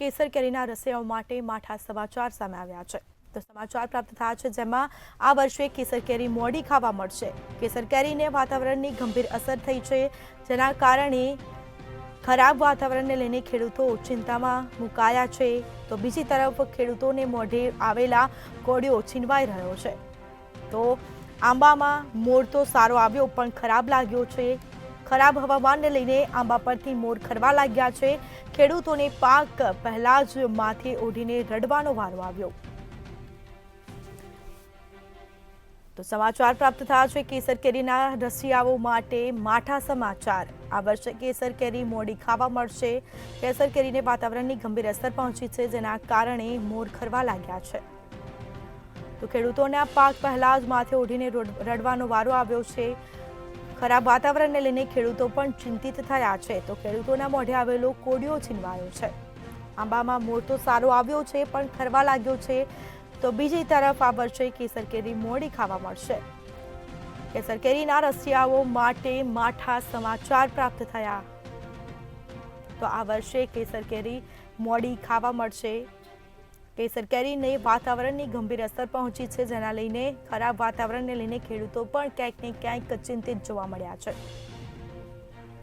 કેસર કેરીના રસિયાઓ માટે માઠા સમાચાર સામે આવ્યા છે। તો સમાચાર પ્રાપ્ત થયા છે જેમાં આ વર્ષે કેસર કેરી મોડી ખાવા મળશે। કેસર કેરીને વાતાવરણની ગંભીર અસર થઈ છે, જેના કારણે ખરાબ વાતાવરણને લઈને ખેડૂતો ચિંતામાં મુકાયા છે। તો બીજી તરફ ખેડૂતોને મોઢે આવેલા કોળિયો છીનવાઈ રહ્યો છે। તો આંબામાં મોર તો સારો આવ્યો પણ ખરાબ લાગ્યો છે। ખરાબ હવામાનને લઈને આંબા પરથી મોર ખરવા લાગ્યા છે। ખેડૂતોને પાક પહેલા જ માથે ઓઢીને રડવાનો વારો આવ્યો। તો સમાચાર પ્રાપ્ત થયા છે કેસર કેરીના રસિયાઓ માટે માઠા સમાચાર। આ વર્ષે કેસર કેરી મોડી ખાવા મળશે। કેસર કેરીને વાતાવરણની ગંભીર અસર પહોંચી છે, જેના કારણે મોર ખરવા લાગ્યા છે। તો ખેડૂતોને આ પાક પહેલા જ માથે ઓઢીને રડવાનો વારો આવ્યો છે। ખરાબ વાતાવરણને લઈને ખેડૂતો પણ ચિંતિત થયા છે। તો ખેડૂતોના મોઢે આવેલો કોળિયો છીનવાયો છે। આંબામાં મોર તો સારો આવ્યો છે પણ ખરવા લાગ્યો છે। તો બીજી તરફ આ વર્ષે કેસર કેરી મોડી ખાવા મળશે। કેસર કેરીના રસિયાઓ માટે માઠા સમાચાર પ્રાપ્ત થયા। તો આ વર્ષે કેસર કેરી મોડી ખાવા મળશે। કેસર કેરીને વાતાવરણની ગંભીર અસર પહોંચી છે, જેના લઈને ખરાબ વાતાવરણને લઈને ખેડૂતો પણ ક્યાંક ને ક્યાંક ચિંતિત જોવા મળ્યા છે।